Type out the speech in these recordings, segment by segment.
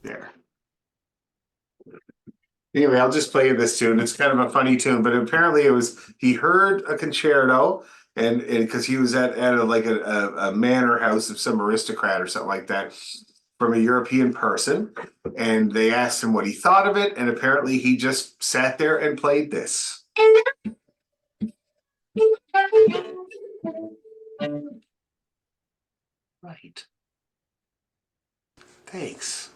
There. Anyway, I'll just play you this tune. It's kind of a funny tune, but apparently it was he heard a concerto and because he was at a manor house of some aristocrat or something like that from a European person, and they asked him what he thought of it, and apparently he just sat there and played this. Right. Thanks.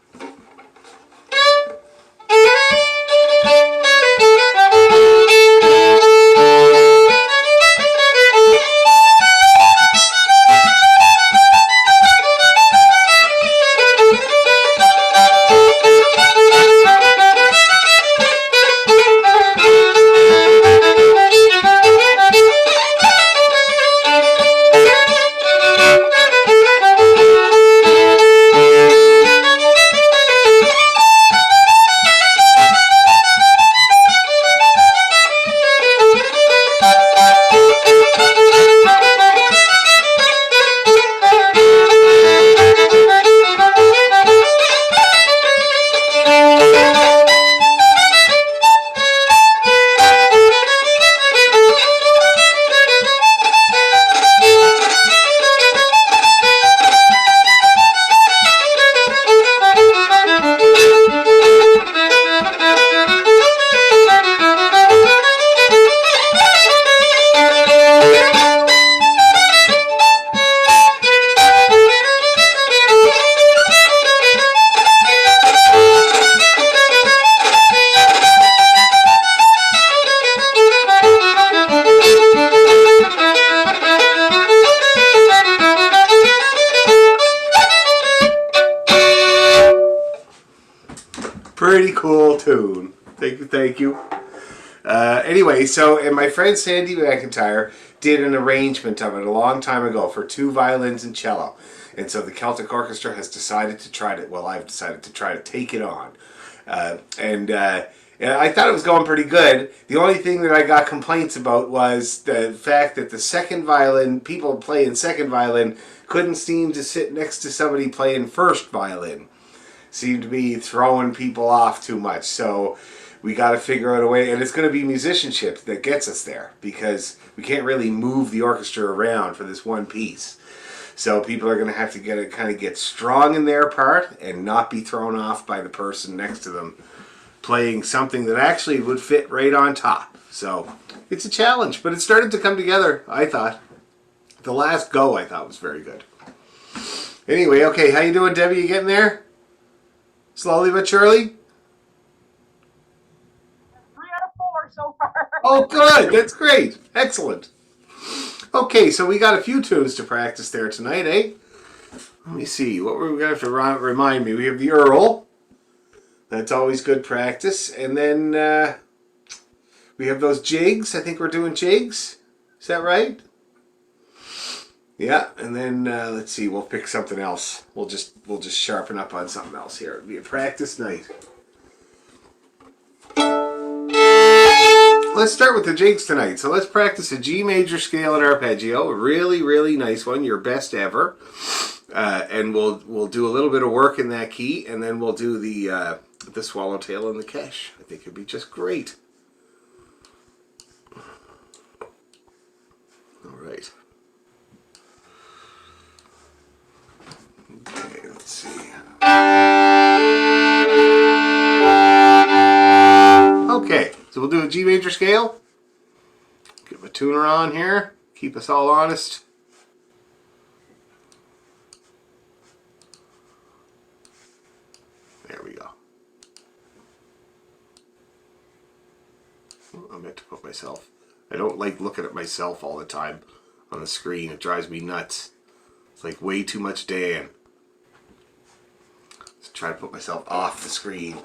Pretty cool tune. Thank you, thank you. Anyway, and my friend Sandy McIntyre did an arrangement of it a long time ago for 2 violins and cello. And so the Celtic Orchestra has decided to try to, well, I've decided to try to take it on. And I thought it was going pretty good. The only thing that I got complaints about was the fact that the second violin, people playing second violin, couldn't seem to sit next to somebody playing first violin. Seemed to be throwing people off too much. So we got to figure out a way, and it's going to be musicianship that gets us there because we can't really move the orchestra around for this one piece. So people are going to have to get strong in their part and not be thrown off by the person next to them playing something that actually would fit right on top. So it's a challenge, but it started to come together, I thought. The last go, I thought, was very good. Anyway, okay, how you doing, Debbie? You getting there? Slowly but surely? 3 out of 4 so far. Oh, good. That's great. Excellent. Okay, so we got a few tunes to practice there tonight, eh? Let me see. What were we going to have to remind me? We have the Earl. That's always good practice. And then we have those jigs. I think we're doing jigs. Is that right? Yeah, and then let's see. We'll pick something else. We'll just sharpen up on something else here. It'll be a practice night. Let's start with the jigs tonight. So let's practice a G major scale and arpeggio. A really, really nice one. Your best ever. And we'll do a little bit of work in that key, and then we'll do the swallowtail and the cash. I think it'd be just great. All right. Okay, let's see. Okay, so we'll do a G major scale. Get my tuner on here. Keep us all honest. There we go. I meant to put myself. I don't like looking at myself all the time on the screen. It drives me nuts. It's like way too much Dan. Let's try to put myself off the screen.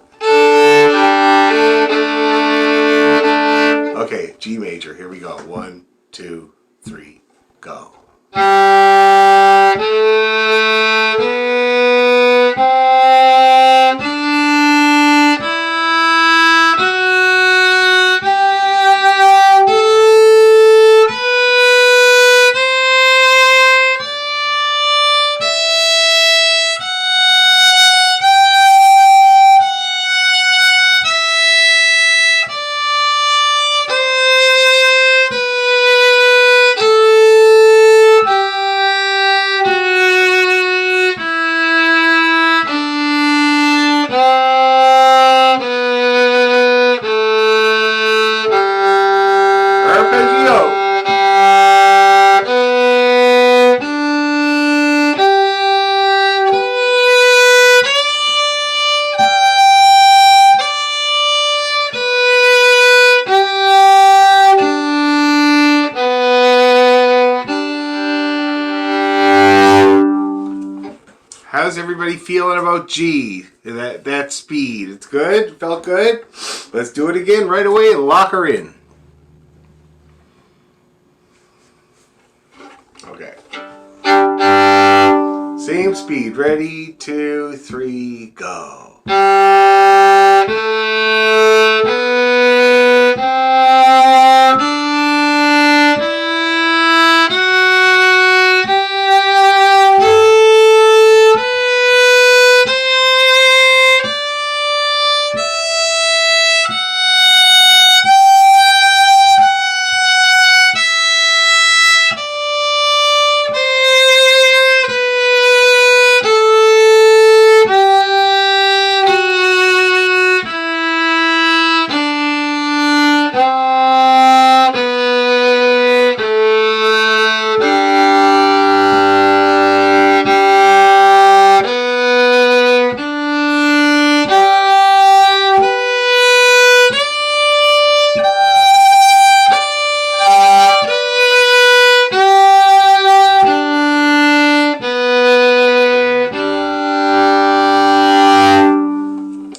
Okay, G major. Here we go. 1, 2, 3, go. everybody feeling about G? That speed. It's good? Felt good? Let's do it again right away and lock her in. Okay. Same speed. Ready, 2, 3, go.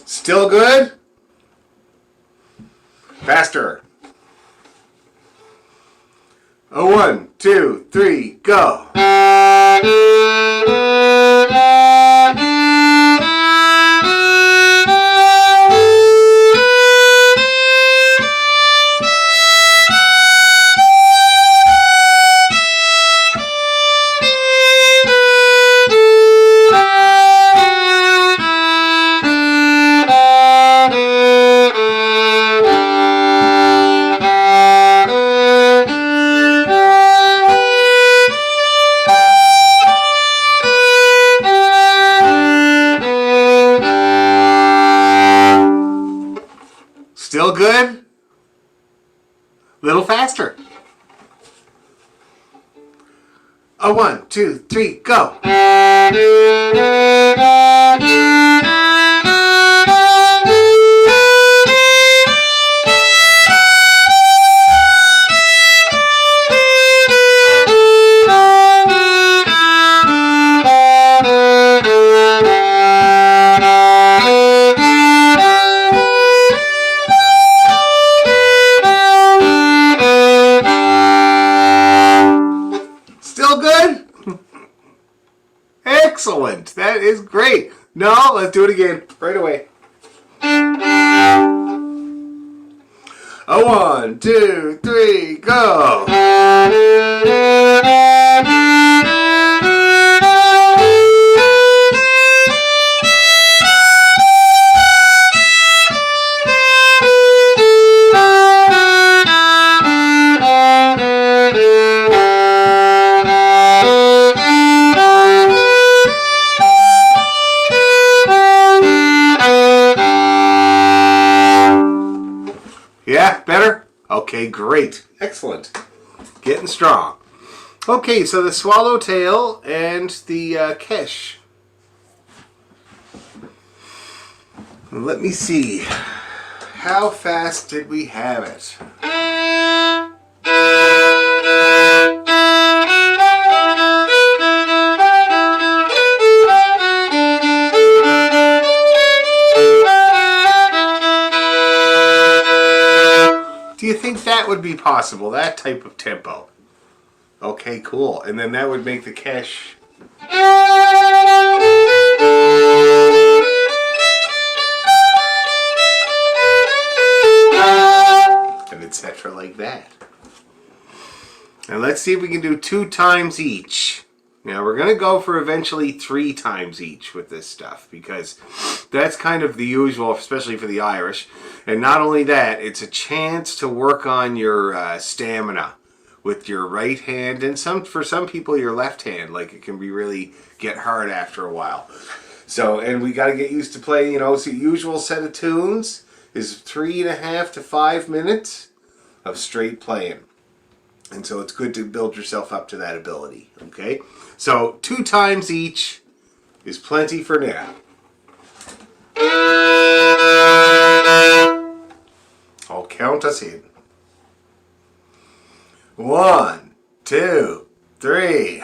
Still good? Faster. 1, 2, 3, go. Still good? Little faster. 1, 2, 3, go. Still good? Excellent. That is great. No, let's do it again. Right away. 1, 2, 3, go. Yeah, better? Okay, great. Excellent. Getting strong. Okay, so the swallowtail and the kesh. Let me see. How fast did we have it? Do you think that would be possible, that type of tempo? Okay, cool. And then that would make the kesh. And etc. like that. Now let's see if we can do 2 times each. Now we're going to go for eventually 3 times each with this stuff because that's kind of the usual, especially for the Irish. And not only that, it's a chance to work on your stamina with your right hand and for some people your left hand. Like it can be really get hard after a while. So, and we got to get used to playing, so the usual set of tunes is 3.5 to 5 minutes of straight playing. And so it's good to build yourself up to that ability, okay? So 2 times each is plenty for now. I'll count us in. 1, 2, 3.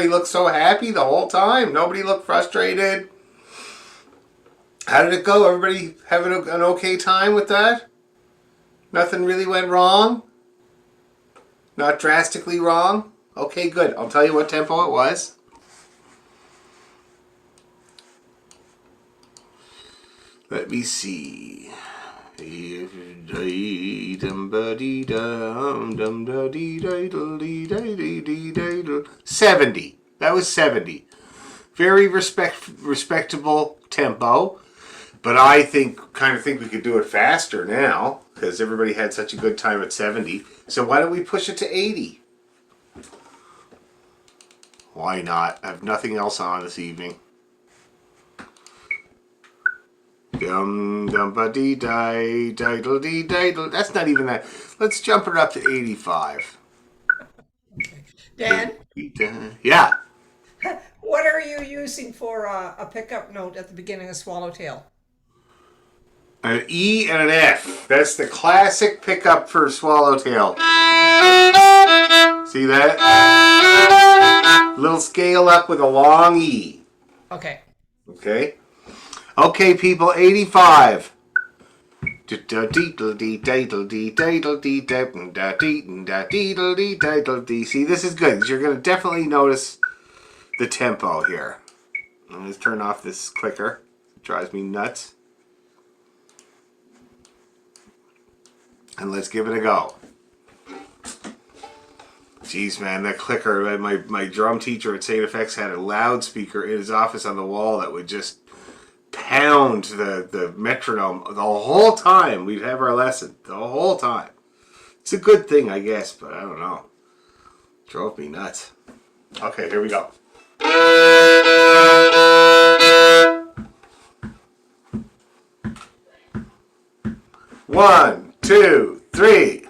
everybody looked so happy the whole time. Nobody looked frustrated. How did it go? Everybody having an okay time with that? Nothing really went wrong? Not drastically wrong? Okay, good. I'll tell you what tempo it was. Let me see. 70. That was 70. Very respectable tempo. But I kind of think we could do it faster now because everybody had such a good time at 70. So why don't we push it to 80? Why not? I have nothing else on this evening. Dum dum ba dee die diddle dee diddle. That's not even that. Let's jump it up to 85. Dan, Yeah. what are you using for a pickup note at the beginning of Swallowtail? An E and an F. That's the classic pickup for Swallowtail. See that? Little scale up with a long E. Okay. Okay? Okay, people, 85. See, this is good. You're going to definitely notice the tempo here. Let's turn off this clicker. It drives me nuts. And let's give it a go. Jeez, man, that clicker. My drum teacher at St. FX had a loudspeaker in his office on the wall that would just pound the metronome the whole time we'd have our lesson. The whole time. It's a good thing, I guess, but I don't know. Drove me nuts. Okay, here we go. One, two, three.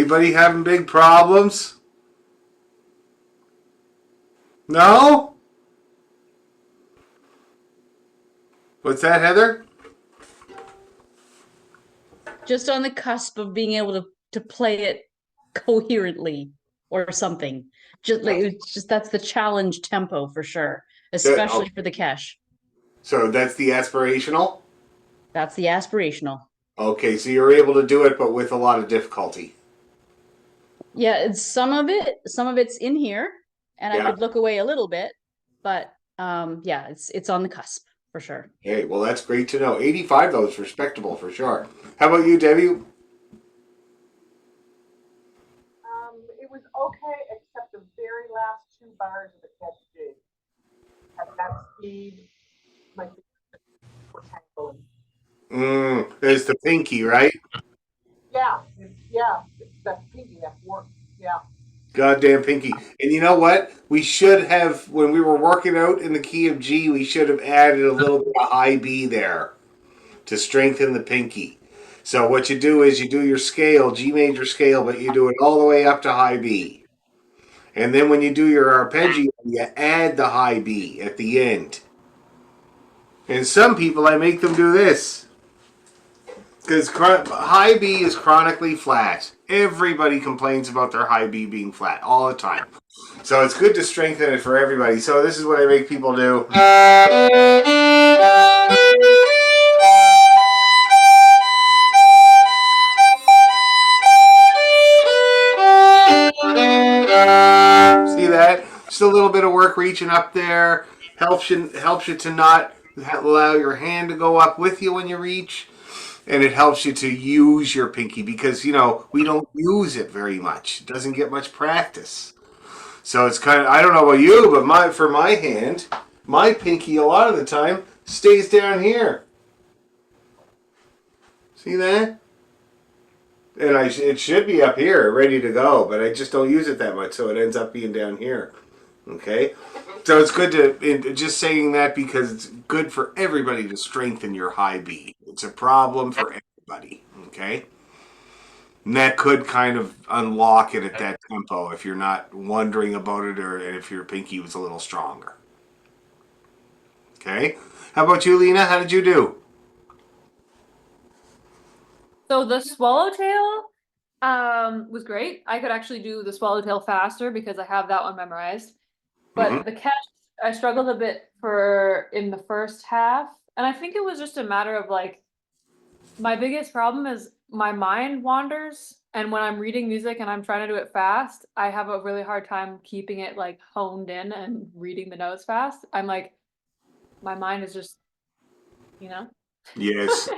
Anybody having big problems? No? What's that, Heather? Just on the cusp of being able to play it coherently or something. Just like it's just that's the challenge tempo for sure, especially for the Kesh. So that's the aspirational? That's the aspirational. Okay, so you're able to do it, but with a lot of difficulty. Yeah, it's some of it's in here, and I Yeah. could look away a little bit, but yeah, it's on the cusp for sure. Hey, well, that's great to know. 85, though, is respectable for sure. How about you, Debbie? It was okay, except the very last 2 bars of the catch G. At that speed, my fingers were tangling. There's the pinky, right? Yeah, it's that pinky that worked. Yeah. Goddamn pinky. And you know what? We should have, when we were working out in the key of G, we should have added a little bit of high B there to strengthen the pinky. So what you do is you do your scale, G major scale, but you do it all the way up to high B. And then when you do your arpeggio, you add the high B at the end. And some people, I make them do this. Because high B is chronically flat. Everybody complains about their high B being flat all the time. So it's good to strengthen it for everybody. So this is what I make people do. See that? Just a little bit of work reaching up there. Helps you to not allow your hand to go up with you when you reach. And it helps you to use your pinky because, you know, we don't use it very much. It doesn't get much practice. So it's kind of, I don't know about you, but for my hand, my pinky a lot of the time stays down here. See that? And it should be up here, ready to go, but I just don't use it that much, so it ends up being down here. Okay? So it's good to, just saying that because it's good for everybody to strengthen your high B. It's a problem for everybody. Okay? And that could kind of unlock it at that tempo if you're not wondering about it or if your pinky was a little stronger. Okay? How about you, Lena? How did you do? So the swallowtail was great. I could actually do the swallowtail faster because I have that one memorized. But the catch, I struggled a bit in the first half. And I think it was just a matter of like, my biggest problem is my mind wanders. And when I'm reading music and I'm trying to do it fast, I have a really hard time keeping it like honed in and reading the notes fast. I'm like, my mind is just, you know? Yes,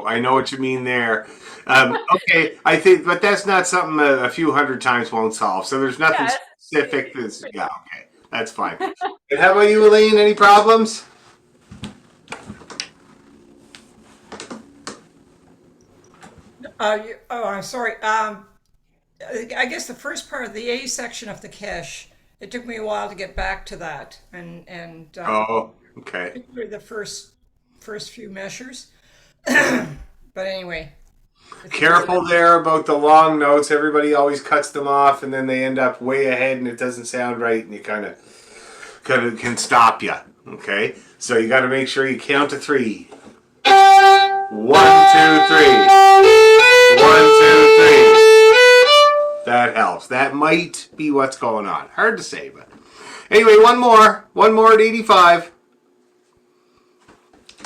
I know what you mean there. Okay, I think, but that's not something a few hundred times won't solve. So there's nothing specific. Yeah, okay, that's fine. And how about you, Elaine? Any problems? I'm sorry. I guess the first part of the A section of the Kesh, it took me a while to get back to that, and Oh, okay. particularly the first few measures. But anyway, Careful there about the long notes. Everybody always cuts them off, and then they end up way ahead, and it doesn't sound right, and you kind of can stop you. Okay, so you got to make sure you count to 3. 1, 2, 3. 1, 2, 3. That helps. That might be what's going on. Hard to say, but anyway, one more at 85.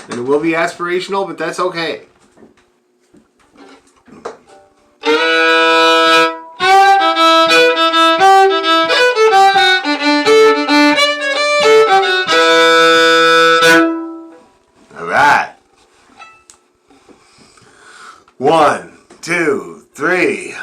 And it will be aspirational, but that's okay. All right. 1, 2, 3.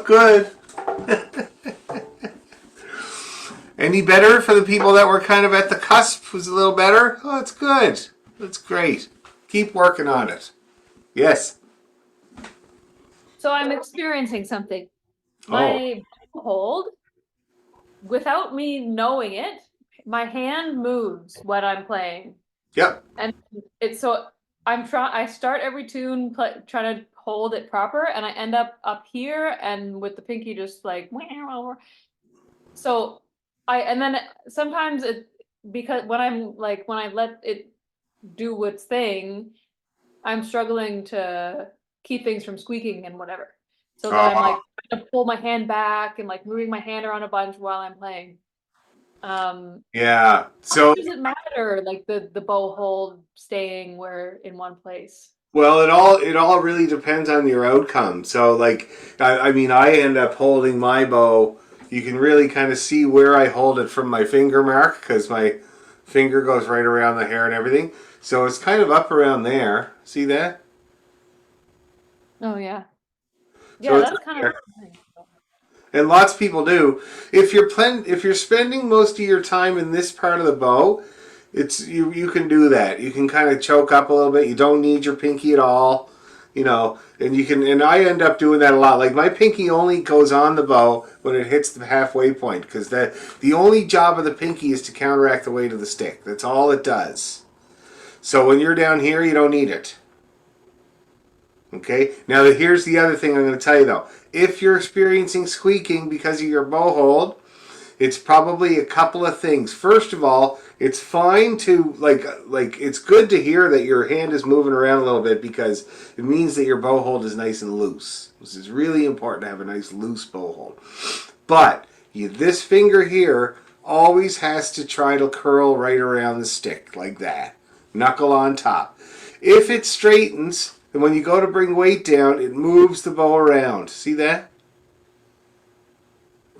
good. Any better for the people that were kind of at the cusp? Was a little better? Oh, it's good. That's great. Keep working on it. Yes. So I'm experiencing something. Oh. My hold, without me knowing it, my hand moves when I'm playing. Yep. And it's so I start every tune trying to hold it proper, and I end up here and with the pinky just like so and then sometimes it, because when when I let it do its thing, I'm struggling to keep things from squeaking and whatever. So then I'm like trying to pull my hand back and like moving my hand around a bunch while I'm playing. Yeah. How So, does it matter, like the bow hold staying where in one place? well, it all really depends on your outcome. So, like, I mean, I end up holding my bow. You can really kind of see where I hold it from my finger mark because my finger goes right around the hair and everything. So it's kind of up around there. See that? Oh yeah. So Yeah, it's that's up kind there. of And lots of people do. If you're spending most of your time in this part of the bow, it's you can do that. You can kind of choke up a little bit. You don't need your pinky at all, and you can. And I end up doing that a lot. Like my pinky only goes on the bow when it hits the halfway point, because the only job of the pinky is to counteract the weight of the stick. That's all it does. So when you're down here, you don't need it. Okay, now here's the other thing I'm going to tell you though. If you're experiencing squeaking because of your bow hold, it's probably a couple of things. First of all, it's fine to like it's good to hear that your hand is moving around a little bit because it means that your bow hold is nice and loose. This is really important to have a nice loose bow hold. But this finger here always has to try to curl right around the stick like that. Knuckle on top. If it straightens, and when you go to bring weight down, it moves the bow around. See that?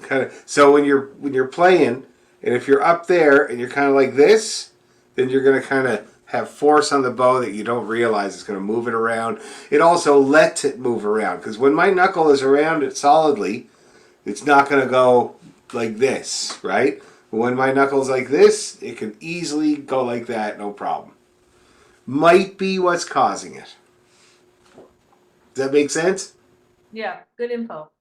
Kind of. So when you're playing, and if you're up there and you're kind of like this, then you're going to kind of have force on the bow that you don't realize is going to move it around. It also lets it move around because when my knuckle is around it solidly, it's not going to go like this, right? But when my knuckle's like this, it can easily go like that, no problem. Might be what's causing it. Does that make sense? yeah, good info.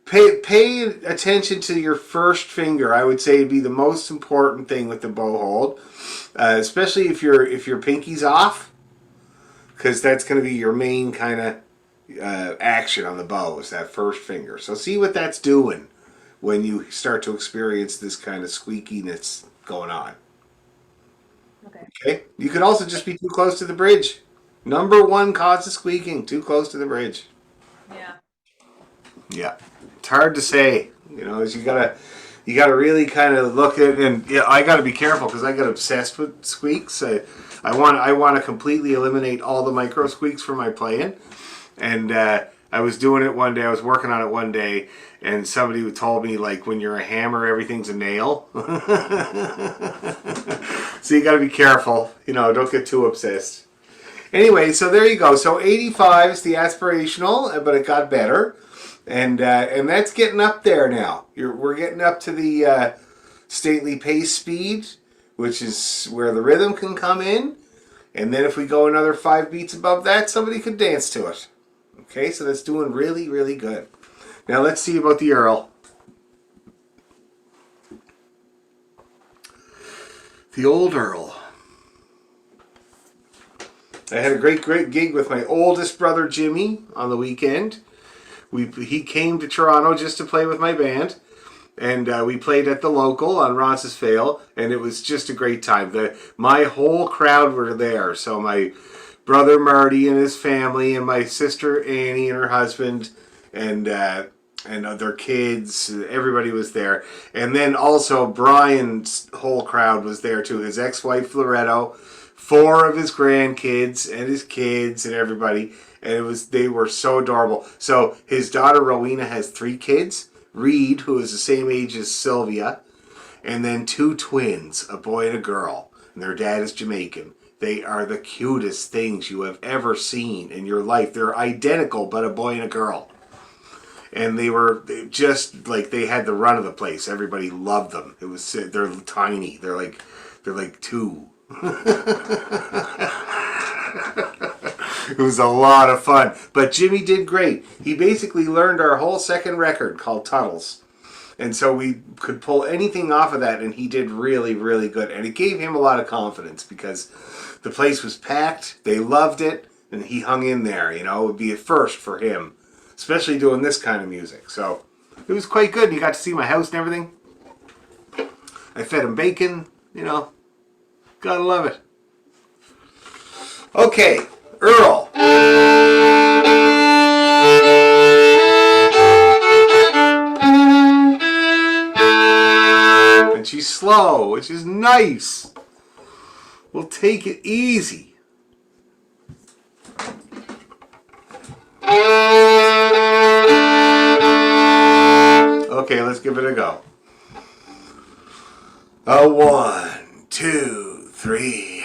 Pay attention to your first finger. I would say would be the most important thing with the bow hold, especially if your pinky's off, because that's going to be your main kind of action on the bow is that first finger. So see what that's doing when you start to experience this kind of squeakiness going on. Okay. Okay. You could also just be too close to the bridge. Number one cause of squeaking: too close to the bridge. Yeah. Yeah, it's hard to say. Is you gotta really kind of look at, and yeah, I gotta be careful because I get obsessed with squeaks. I want to completely eliminate all the micro squeaks from my playing, and I was doing it one day. I was working on it one day, and somebody told me like when you're a hammer, everything's a nail. So you gotta be careful. Don't get too obsessed. Anyway, so there you go. So 85 is the aspirational, but it got better. And that's getting up there now. We're getting up to the stately pace speed, which is where the rhythm can come in. And then if we go another 5 beats above that, somebody could dance to it. Okay, so that's doing really, really good. Now let's see about the Earl. The old Earl. I had a great gig with my oldest brother Jimmy on the weekend. He came to Toronto just to play with my band, and we played at the local on Roncesvalles, and it was just a great time. My whole crowd were there, so my brother Marty and his family, and my sister Annie and her husband, and their kids. Everybody was there, and then also Brian's whole crowd was there too. His ex-wife Loretto, 4 of his grandkids, and his kids, and everybody. And they were so adorable. So his daughter Rowena has 3 kids. Reed, who is the same age as Sylvia, and then 2 twins, a boy and a girl. And their dad is Jamaican. They are the cutest things you have ever seen in your life. They're identical, but a boy and a girl. and they just like they had the run of the place. Everybody loved them. They're tiny. They're like two. It was a lot of fun. But Jimmy did great. He basically learned our whole second record called Tunnels. And so we could pull anything off of that, and he did really, really good. And it gave him a lot of confidence because the place was packed. They loved it, and he hung in there. You know, it would be a first for him, especially doing this kind of music. So it was quite good. And you got to see my house and everything. I fed him bacon, you know. Gotta love it. Okay, Earl. And she's slow, which is nice. We'll take it easy. Okay, let's give it a go. A 1, 2, 3.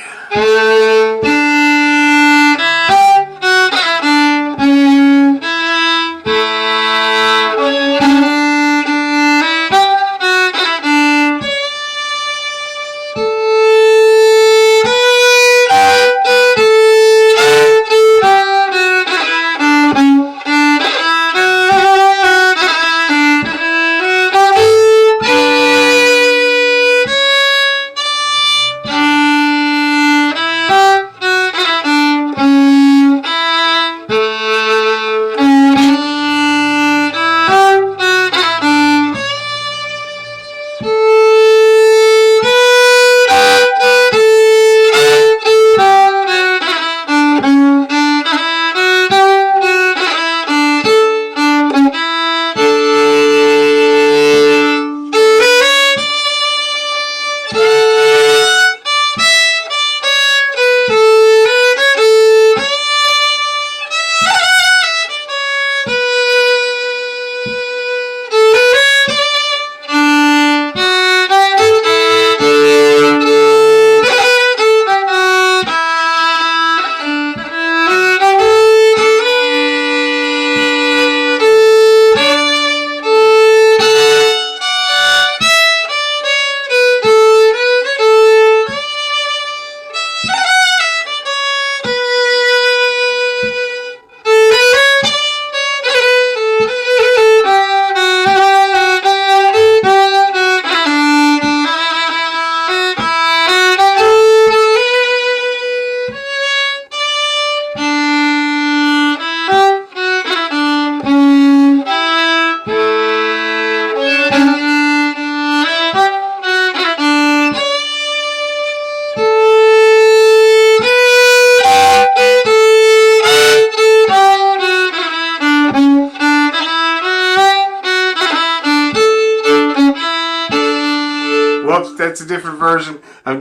Whoops, that's a different version. I'm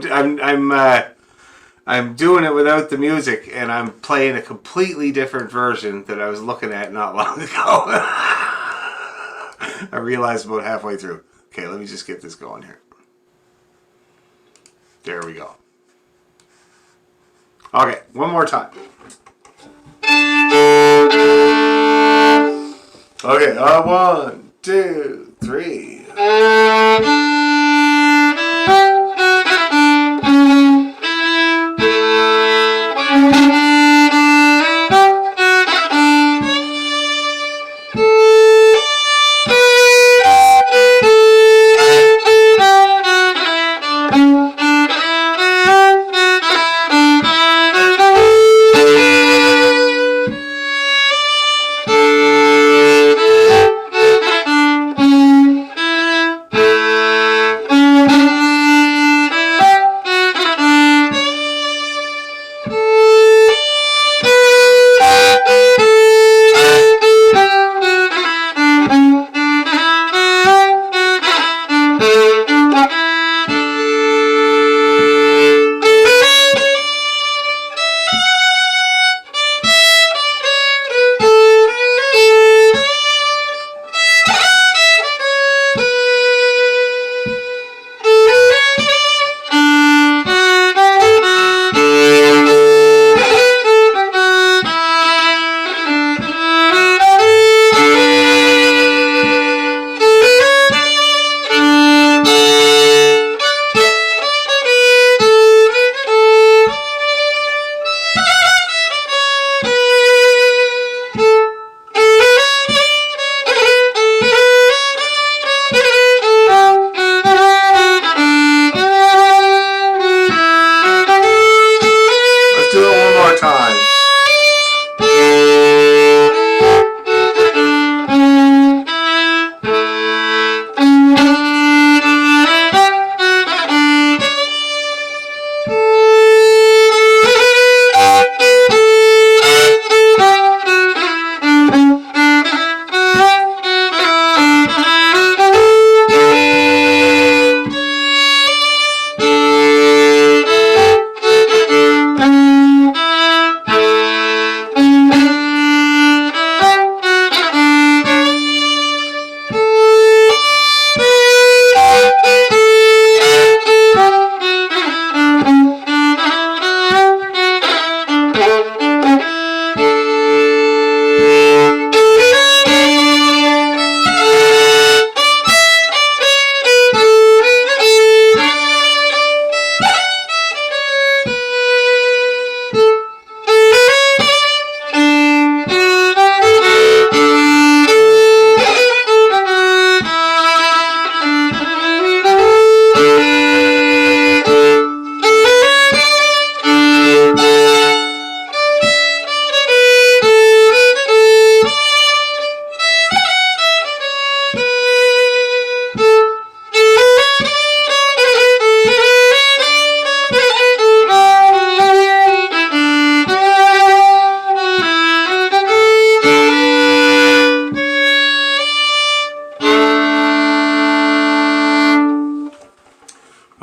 doing it without the music, and I'm playing a completely different version that I was looking at not long ago. I realized about halfway through. Okay, let me just get this going here. There we go. Okay, one more time. Okay, 1, 2, 3.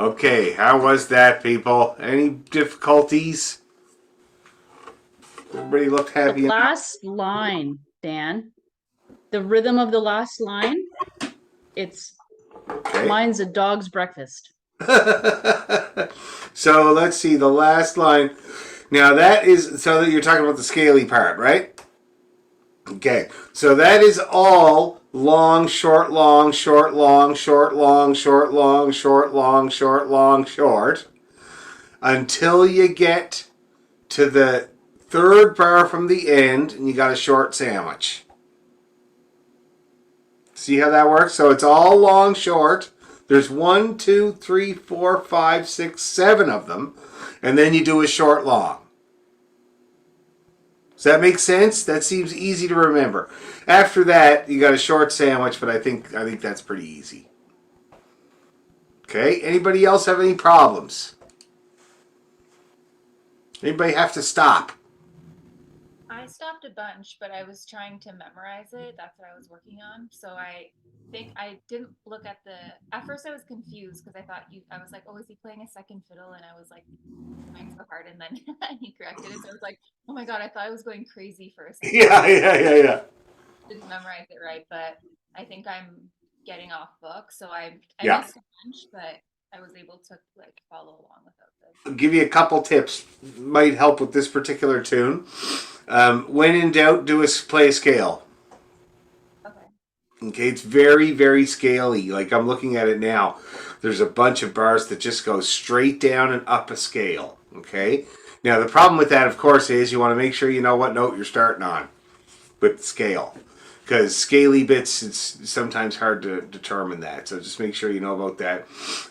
Okay, how was that, people? Any difficulties? Everybody looked The happy. last line, Dan. The rhythm of the last line. It's Okay. mine's a dog's breakfast. So let's see the last line. Now that is so that you're talking about the scaly part, right? Okay. So that is all long, short, long, short, long, short, long, short, long, short, long, short, long, short, until you get to the third bar from the end, and you got a short sandwich. See how that works? So it's all long, short. There's 1, 2, 3, 4, 5, 6, 7 of them, and then you do a short, long. Does that make sense? That seems easy to remember. After that, you got a short sandwich, but I think that's pretty easy. Okay. Anybody else have any problems? Anybody have to stop? I stopped a bunch, but I was trying to memorize it. That's what I was working on. So I think I didn't look at at first I was confused because I thought I was like, oh, is he playing a second fiddle? And I was like, trying so hard. And then he corrected it. So I was like, oh my God, I thought I was going crazy for a second. Yeah. Didn't memorize it right, but I think I'm getting off book. So I Yeah. missed a bunch, but I was able to like follow along without this. I'll give you a couple tips. Might help with this particular tune. When in doubt, play a scale. Okay, it's very, very scaly. Like I'm looking at it now. There's a bunch of bars that just go straight down and up a scale. Okay. Now the problem with that, of course, is you want to make sure you know what note you're starting on with the scale. Because scaly bits, it's sometimes hard to determine that. So just make sure you know about that.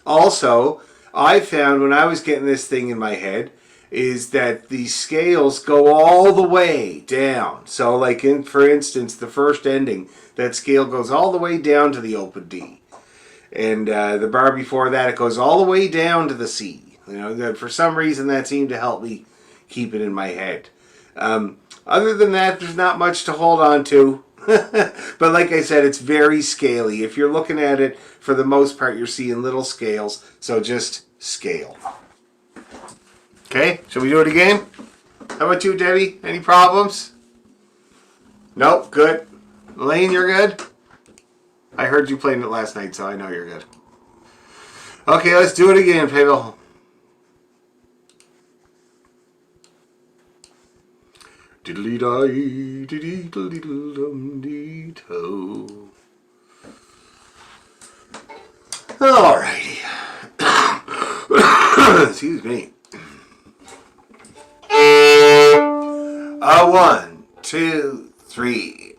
Also, I found when I was getting this thing in my head, is that the scales go all the way down. So like for instance, the first ending, that scale goes all the way down to the open D. And the bar before that, it goes all the way down to the C. You know, for some reason that seemed to help me keep it in my head. Other than that, there's not much to hold on to. But like I said, it's very scaly. If you're looking at it, for the most part, you're seeing little scales. So just scale. Okay, shall we do it again? How about you, Debbie? Any problems? Nope, good. Elaine, you're good? I heard you playing it last night, so I know you're good. Okay, let's do it again, people. Diddly-die, diddly-dum-dee-to. Alrighty. Excuse me. A 1, 2, 3.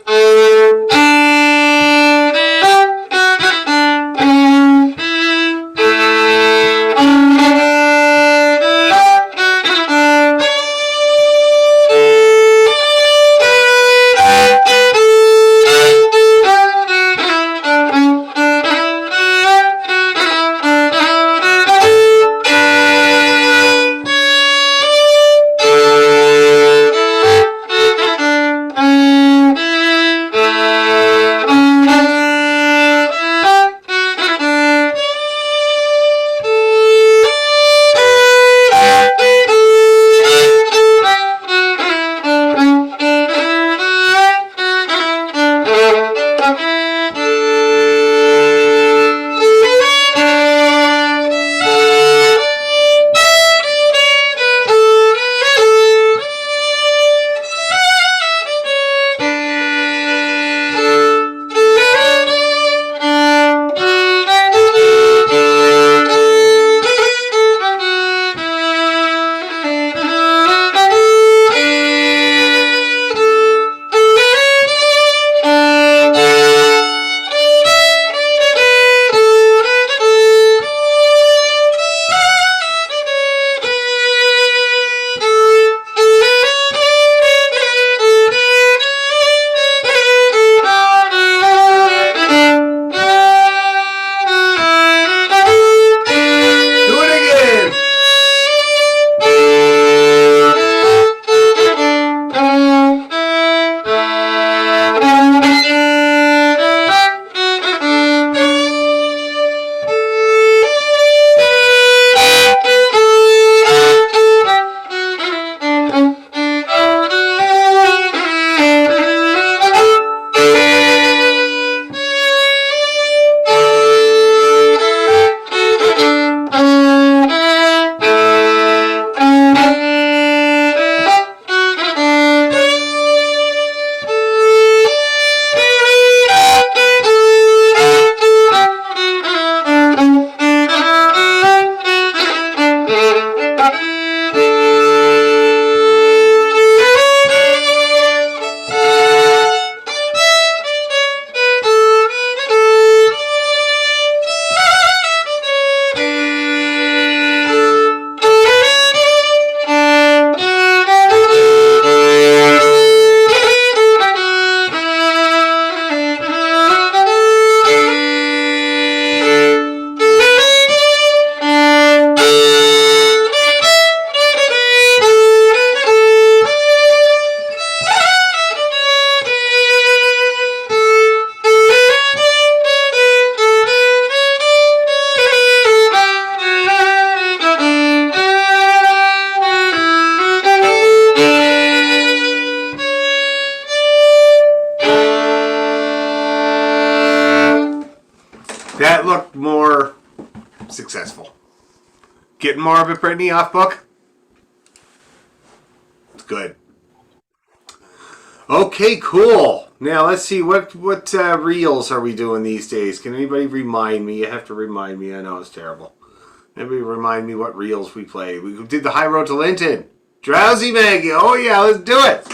that looked more successful. Getting more of it, Brittany, off book? It's good. Okay, cool. Now let's see what reels are we doing these days. Can anybody remind me? You have to remind me. I know it's terrible. Anybody remind me what reels we played? We did the High Road to Linton. Drowsy Maggie. Oh yeah, let's do it.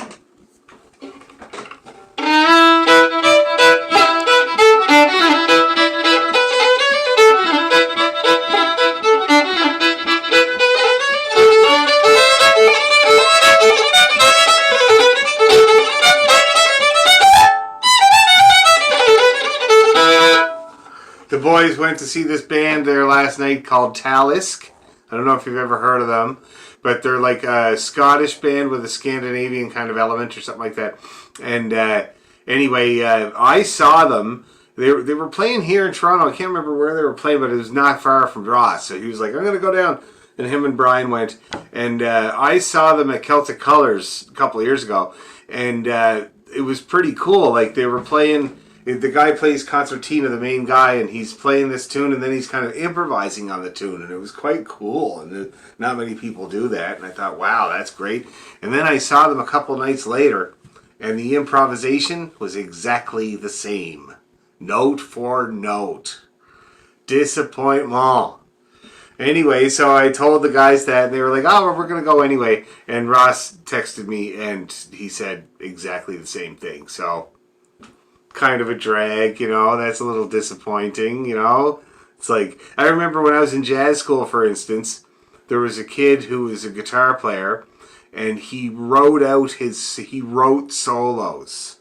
The boys went to see this band there last night called Talisk. I don't know if you've ever heard of them, but they're like a Scottish band with a Scandinavian kind of element or something like that. And anyway, I saw them. They were playing here in Toronto. I can't remember where they were playing, but it was not far from Ross. So he was like, I'm going to go down. And him and Brian went. And I saw them at Celtic Colours a couple of years ago. And it was pretty cool. Like they were playing... The guy plays concertina, the main guy, and he's playing this tune, and then he's kind of improvising on the tune, and it was quite cool. And not many people do that, and I thought, wow, that's great. And then I saw them a couple nights later, and the improvisation was exactly the same, note for note. Disappointment. Anyway, so I told the guys that, and they were like, oh, we're going to go anyway. And Ross texted me, and he said exactly the same thing. So... kind of a drag, you know, that's a little disappointing, you know. It's like, I remember when I was in jazz school, for instance, there was a kid who was a guitar player, and he wrote solos,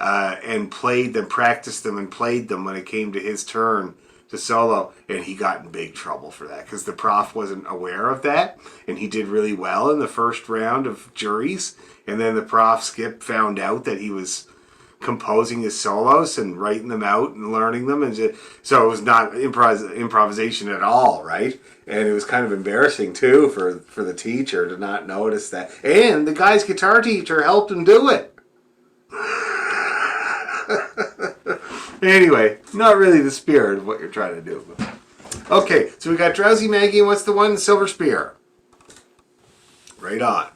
and played them, practiced them, and played them when it came to his turn to solo, and he got in big trouble for that, because the prof wasn't aware of that, and he did really well in the first round of juries, and then the prof, Skip, found out that he was composing his solos and writing them out and learning them, and so it was not improvisation at all, right? And it was kind of embarrassing too for the teacher to not notice that, and the guy's guitar teacher helped him do it. Anyway, not really the spirit of what you're trying to do. Okay, so we got Drowsy Maggie, and what's the one? Silver Spear. Right on.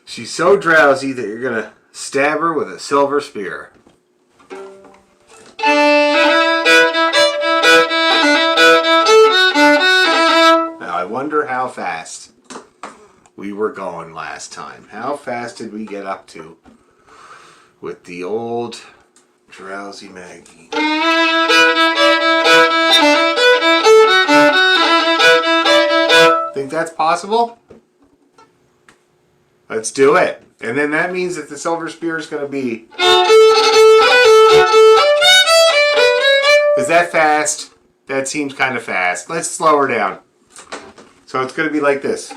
She's so drowsy that you're gonna stab her with a silver spear. Now I wonder how fast we were going last time. How fast did we get up to with the old Drowsy Maggie? Think that's possible? Let's do it. And then that means that the silver spear is going to be... Is that fast? That seems kind of fast. Let's slow her down. So it's going to be like this.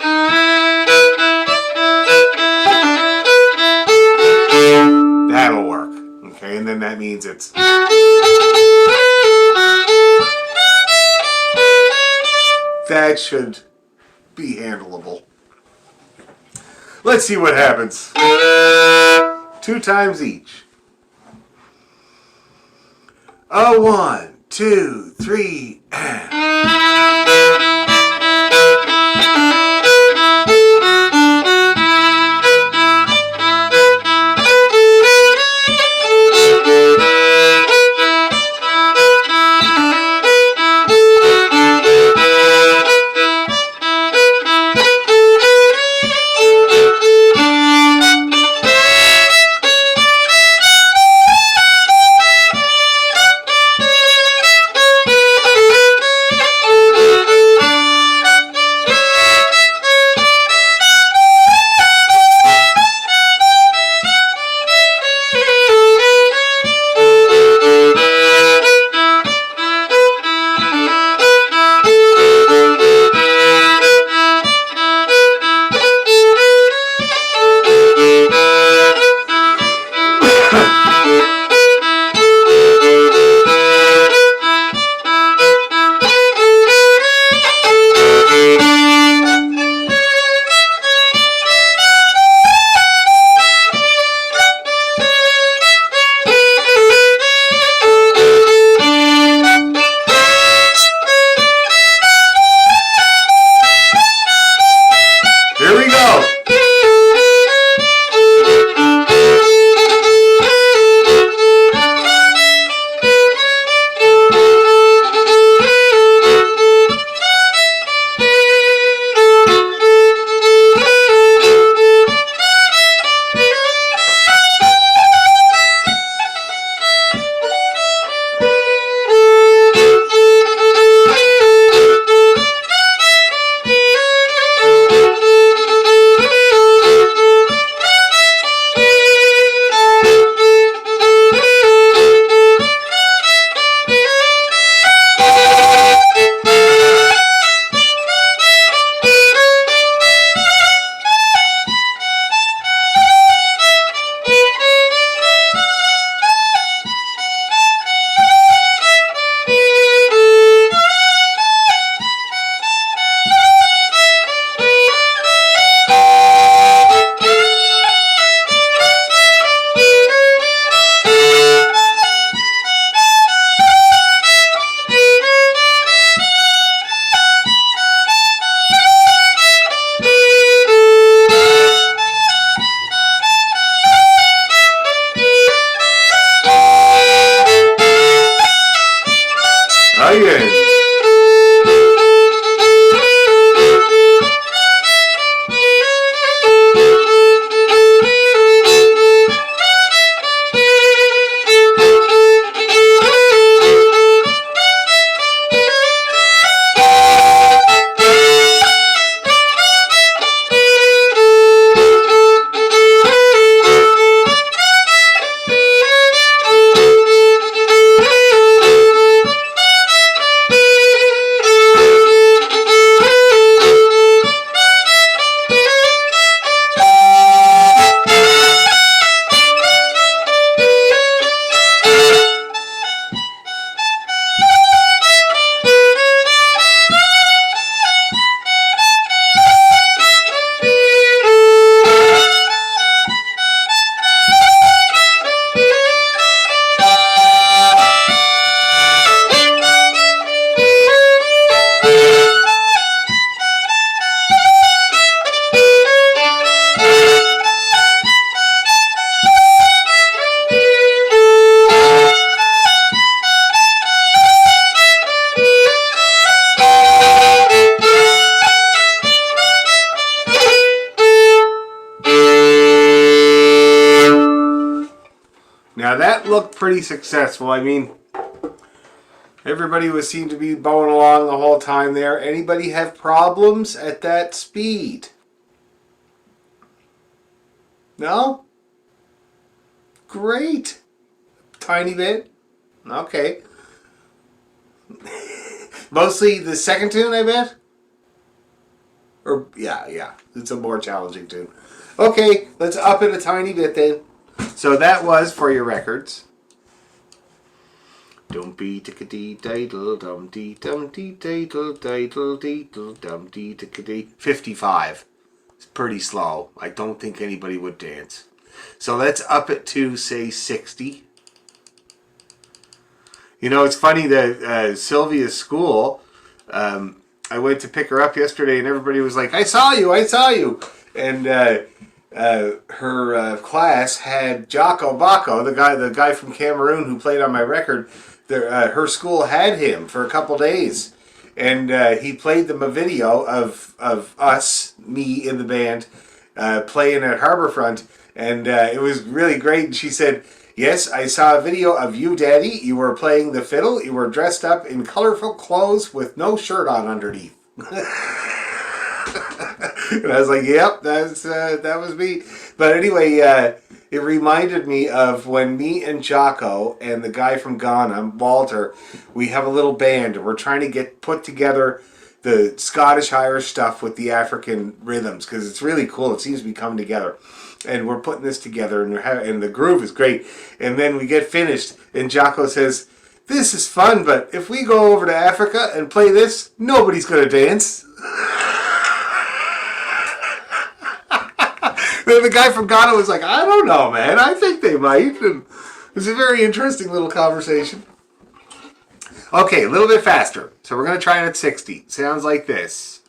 That'll work. Okay, and then that means it's... That should be handleable. Let's see what happens. 2 times each. 1, 2, 3, Ryan. Now that looked pretty successful. I mean, everybody seemed to be bowing along the whole time there. Anybody have problems at that speed? No? Great. Tiny bit? Okay. Mostly the second tune, I bet? Or, yeah. It's a more challenging tune. Okay, let's up it a tiny bit then. So that was, for your records, Dumpy tickety diddle dum dee dum dee diddle diddle diddle dum dee tickety 55. It's pretty slow. I don't think anybody would dance. So let's up it to, say, 60. You know, it's funny that Sylvia's school, I went to pick her up yesterday and everybody was like, I saw you. And her class had Jocko Bacco, the guy from Cameroon who played on my record. Her school had him for a couple days, and he played them a video of us, me in the band, playing at Harborfront, and it was really great. And she said, yes, I saw a video of you, Daddy. You were playing the fiddle. You were dressed up in colorful clothes with no shirt on underneath. And I was like, yep, that was me. But anyway, it reminded me of when me and Jocko and the guy from Ghana, Walter, we have a little band and we're trying to put together the Scottish-Irish stuff with the African rhythms because it's really cool. It seems to be coming together. And we're putting this together and the groove is great. And then we get finished and Jocko says, this is fun, but if we go over to Africa and play this, nobody's going to dance. Then the guy from Ghana was like, I don't know, man. I think they might. And it was a very interesting little conversation. Okay, a little bit faster. So we're going to try it at 60. Sounds like this.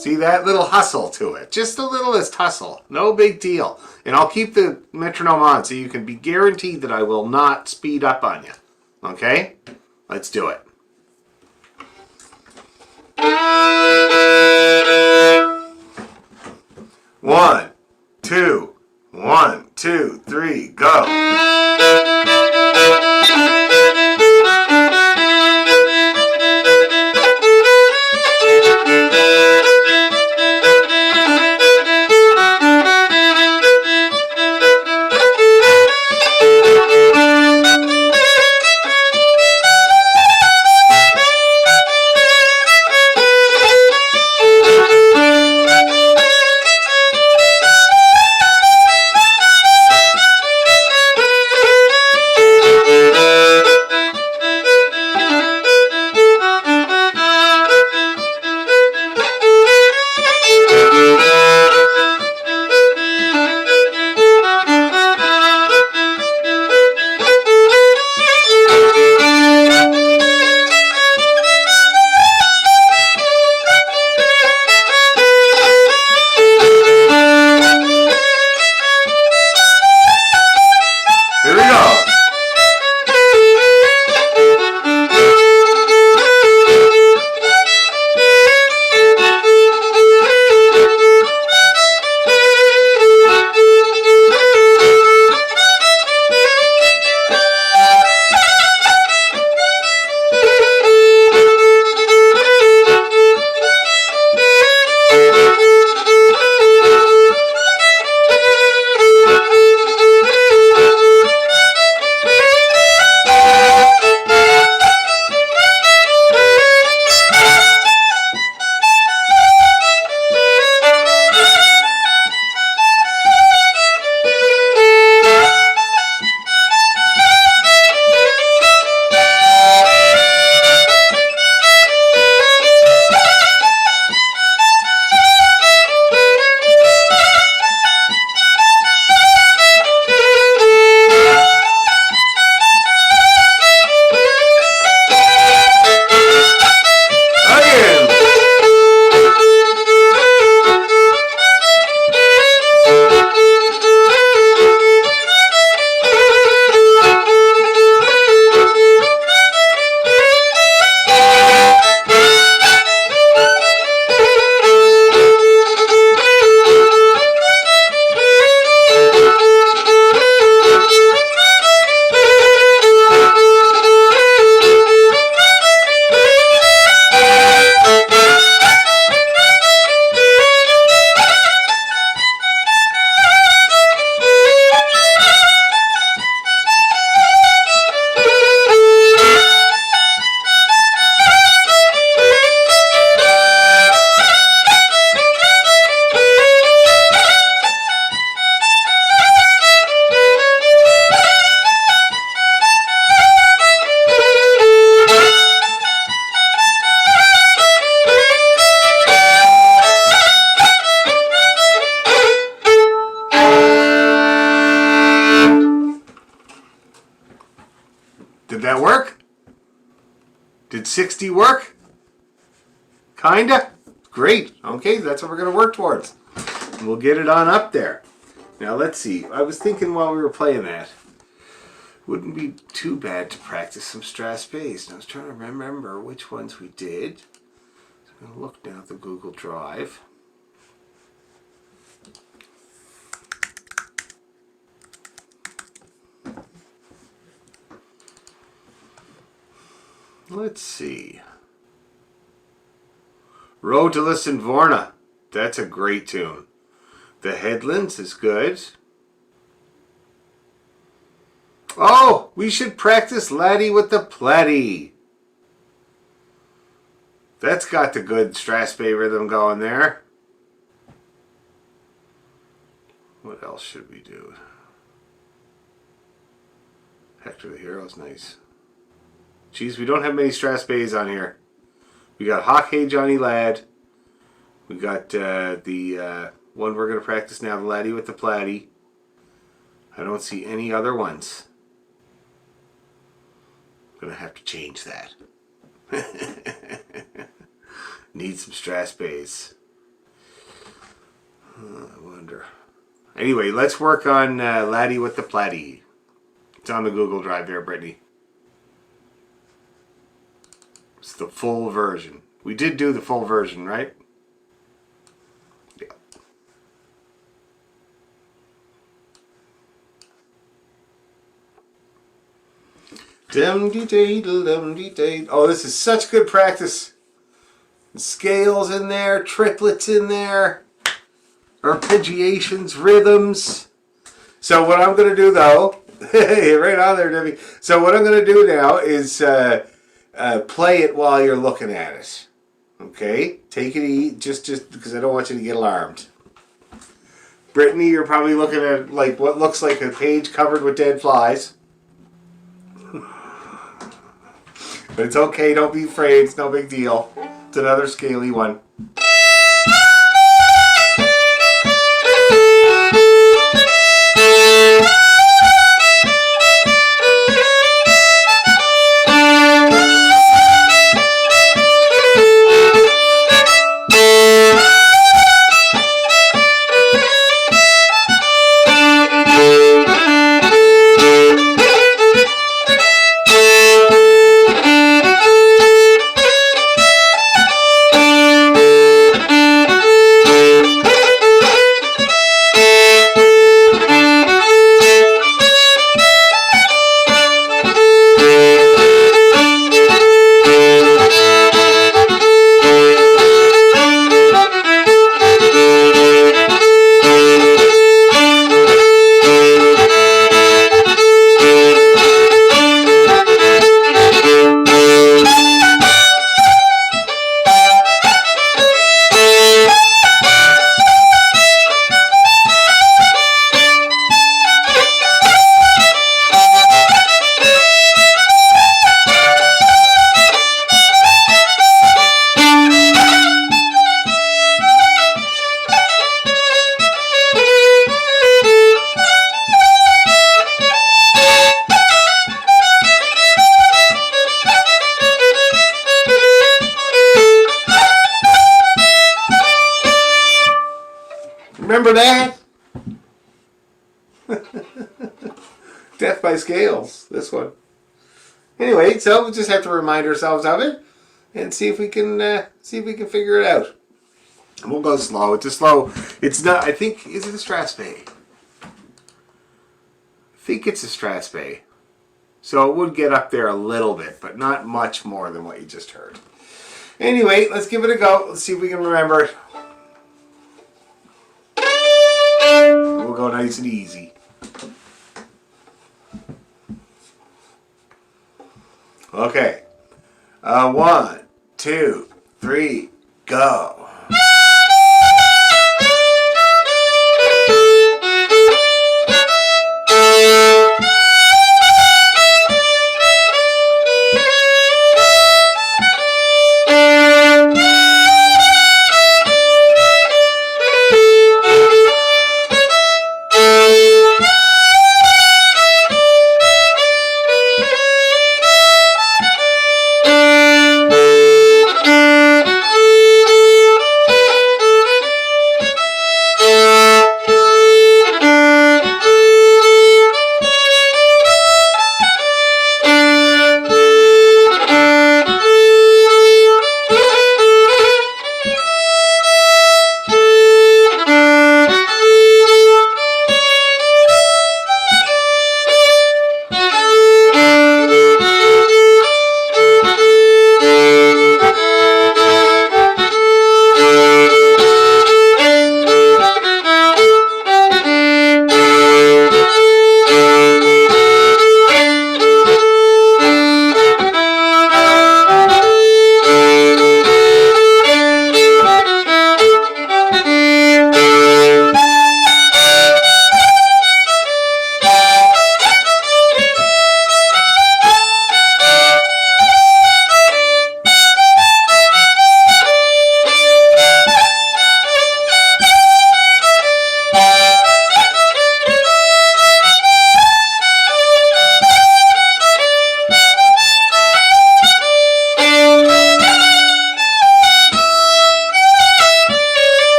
See that little hustle to it. Just the littlest hustle. No big deal. And I'll keep the metronome on so you can be guaranteed that I will not speed up on you. Okay? Let's do it. One, two, 1, 2, 3, go. Did that work? Did 60 work? Kinda? Great. Okay, that's what we're going to work towards. We'll get it on up there. Now let's see. I was thinking while we were playing that, wouldn't be too bad to practice some Strass bass. I was trying to remember which ones we did. So I'm going to look down at the Google Drive. Let's see. Road to Lissenvorna. That's a great tune. The Headlands is good. Oh, we should practice Laddie with the Platy. That's got the good Strathspey rhythm going there. What else should we do? Hector the Hero's nice. Geez, we don't have many Strathspeys on here. We got Hawk Hey Johnny Lad. We got the one we're going to practice now, the Laddie with the Platy. I don't see any other ones. I'm going to have to change that. Need some Strathspeys. I wonder. Anyway, let's work on Laddie with the Platy. It's on the Google Drive there, Brittany. It's the full version. We did do the full version, right? Yeah. Dum-dee-dee-dum-dee-dee. Oh, this is such good practice. Scales in there, triplets in there, arpeggiations, rhythms. So what I'm going to do though, right on there, Debbie. So what I'm going to do now is play it while you're looking at it. Okay? Take it easy, just because I don't want you to get alarmed. Brittany, you're probably looking at like what looks like a page covered with dead flies. But it's okay, don't be afraid, it's no big deal. It's another scaly one. Death by scales, this one. Anyway, so we'll just have to remind ourselves of it and see if we can figure it out. We'll go slow. It's a slow. It's not. I think, is it a Strathspey? I think it's a Strathspey. So it would get up there a little bit, but not much more than what you just heard. Anyway, let's give it a go. Let's see if we can remember it. We'll go nice and easy. Okay. 1, 2, 3, go.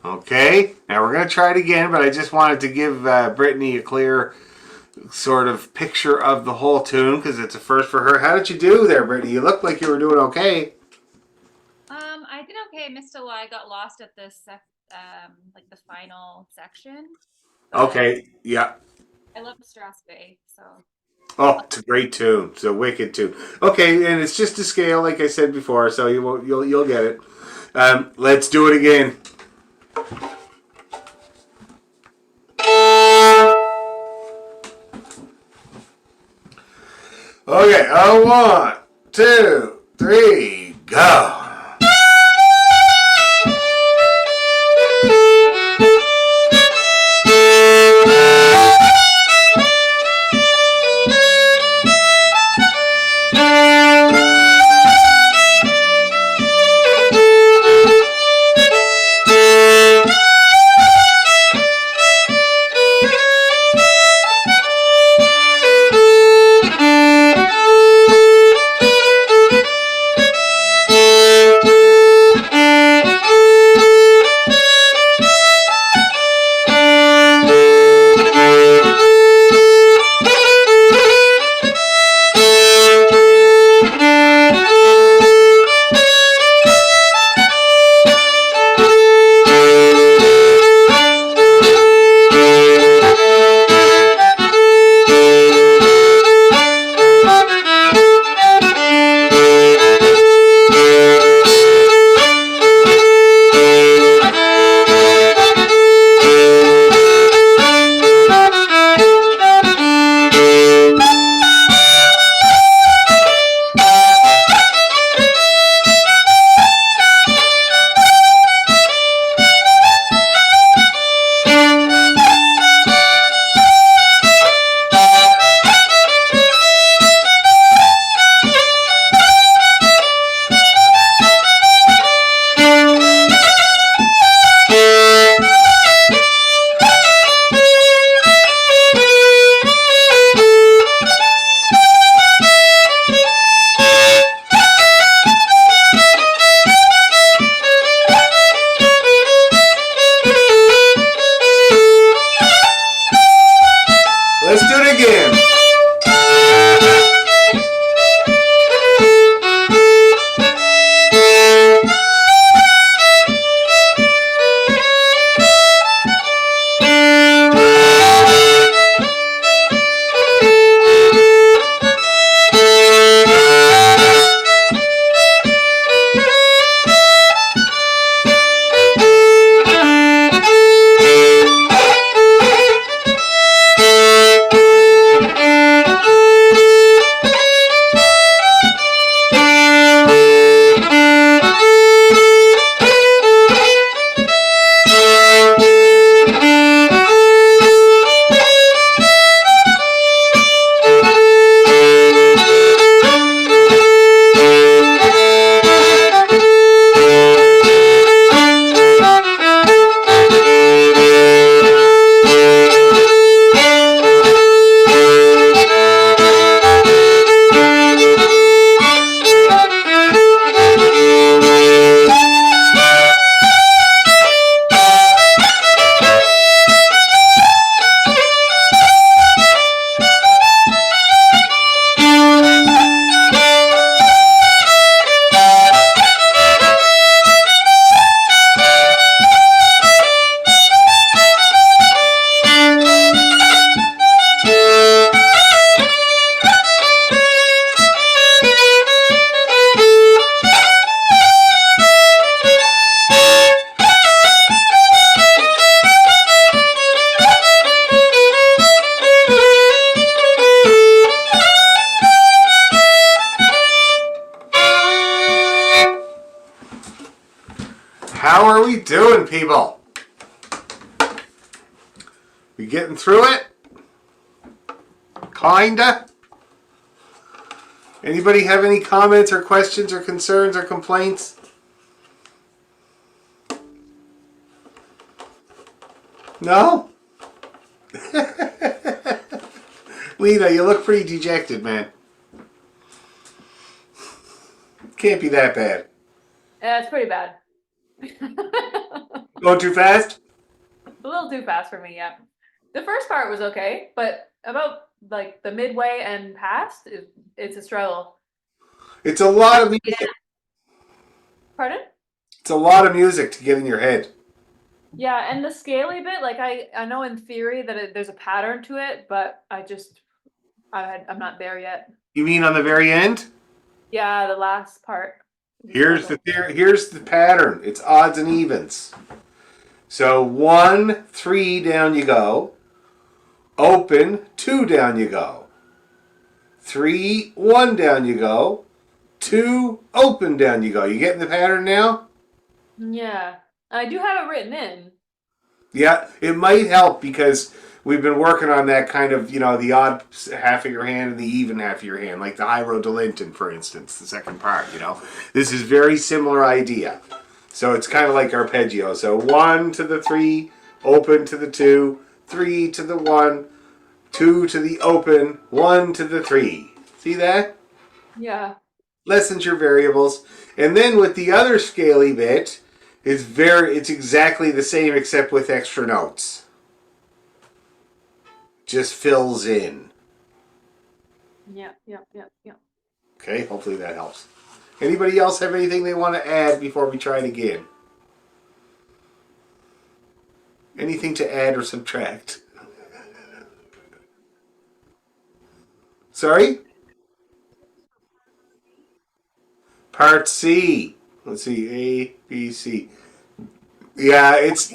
Okay, now we're going to try it again, but I just wanted to give Brittany a clear sort of picture of the whole tune because it's a first for her. How did you do there, Brittany? You looked like you were doing okay. I did okay. I missed a lot. I got lost at this like the final section. Okay, yeah. I love Strathspey, so. Oh, it's a great tune. It's a wicked tune. Okay, and it's just a scale, like I said before, so you'll get it. Let's do it again. Okay, 1, 2, 3, go. How are we doing, people? We getting through it? Kinda? Anybody have any comments or questions or concerns or complaints? No? Lena, you look pretty dejected, man. Can't be that bad. Yeah, it's pretty bad. Going too fast? A little too fast for me, yeah. The first part was okay, but about like the midway and past, it's a struggle. It's a lot of music. Pardon? It's a lot of music to get in your head. Yeah, and the scaly bit, like I know in theory that there's a pattern to it, but I'm not there yet. You mean on the very end? Yeah, the last part. Here's the pattern. It's odds and evens. So 1, 3 down you go. Open, 2 down you go. 3, 1 down you go. 2, open down you go. You getting the pattern now? Yeah, I do have it written in. Yeah, it might help because we've been working on that kind of, the odd half of your hand and the even half of your hand, like the Hierodolinton, for instance, the second part, This is very similar idea. So it's kind of like arpeggio. So 1 to the 3, open to the 2, 3 to the 1, 2 to the open, 1 to the 3. See that? Yeah. Lessens your variables. And then with the other scaly bit, it's exactly the same except with extra notes. Just fills in. Yeah. Okay, hopefully that helps. Anybody else have anything they want to add before we try it again? Anything to add or subtract? Sorry? Part C. Let's see, A, B, C. Yeah, it's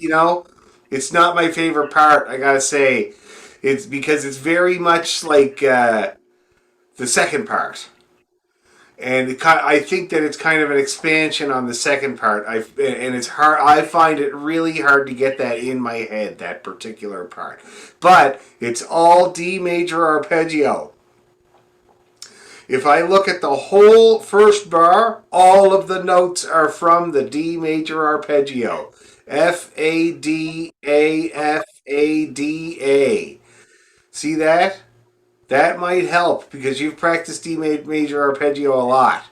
not my favorite part, I gotta say. It's because it's very much like the second part. And I think that it's kind of an expansion on the second part. And it's hard. I find it really hard to get that in my head, that particular part. But it's all D major arpeggio. If I look at the whole first bar, all of the notes are from the D major arpeggio. F, A, D, A, F, A, D, A. See that? That might help because you've practiced D major arpeggio a lot.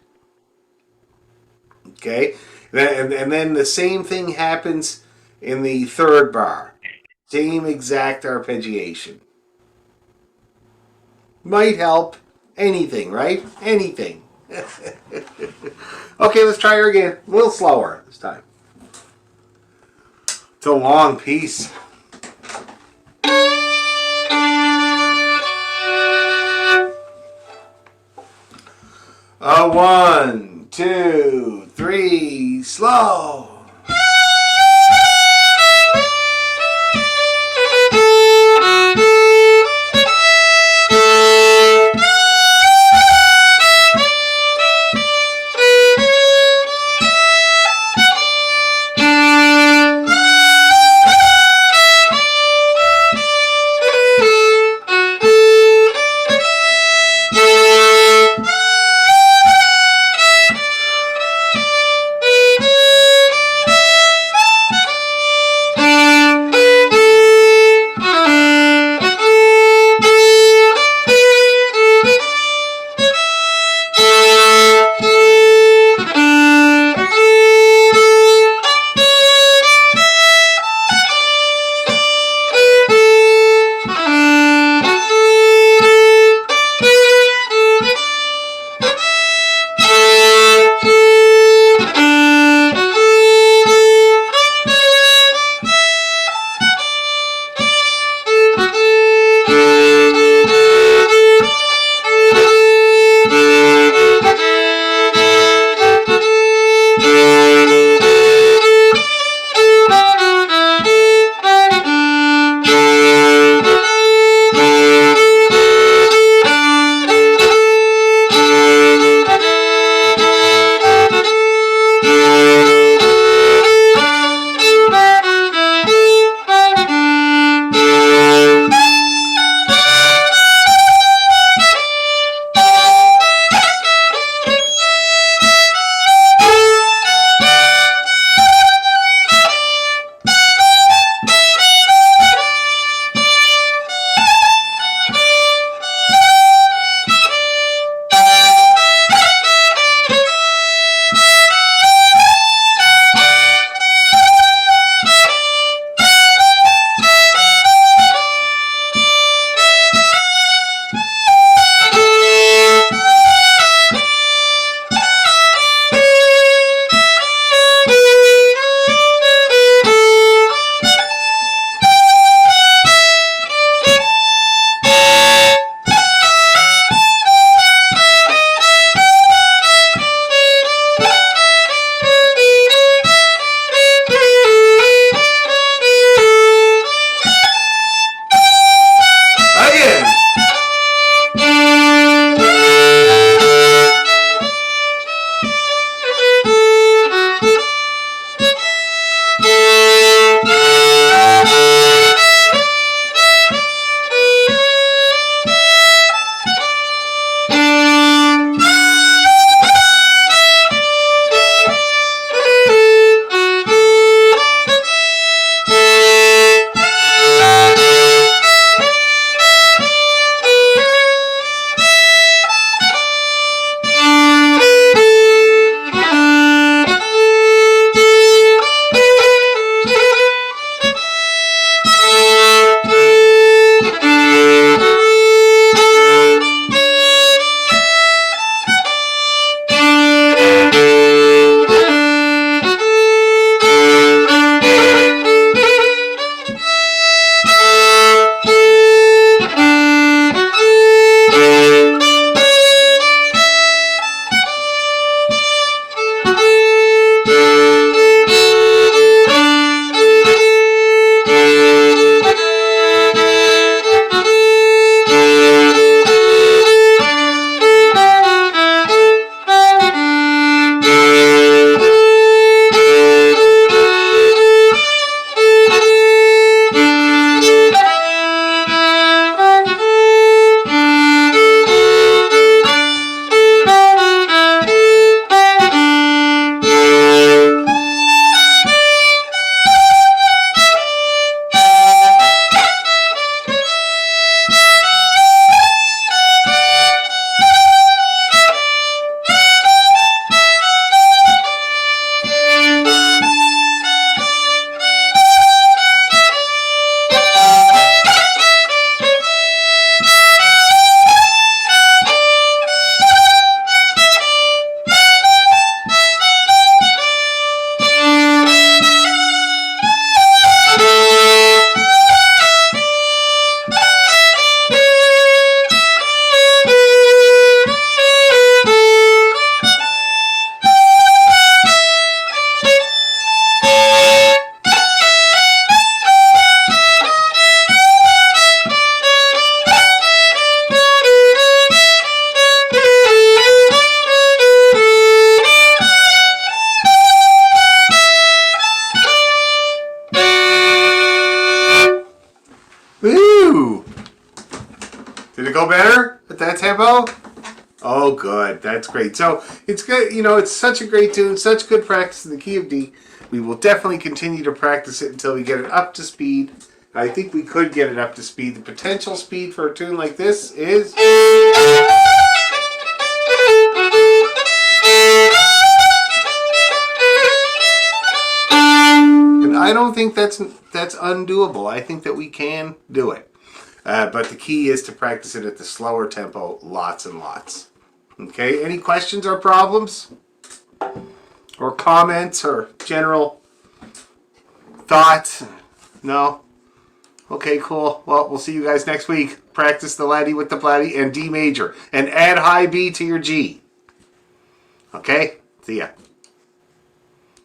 Okay? And then the same thing happens in the third bar. Same exact arpeggiation. Might help. Anything, right? Anything. Okay, let's try her again. A little slower this time. It's a long piece. A 1, 2, 3, slow. that's great. So it's good. You know, it's such a great tune, such good practice in the key of D. We will definitely continue to practice it until we get it up to speed. I think we could get it up to speed. The potential speed for a tune like this is... And I don't think that's undoable. I think that we can do it. But the key is to practice it at the slower tempo, lots and lots. Okay, any questions or problems? Or comments or general thoughts? No? Okay, cool. Well, we'll see you guys next week. Practice the laddie with the blatty and D major. And add high B to your G. Okay? See ya.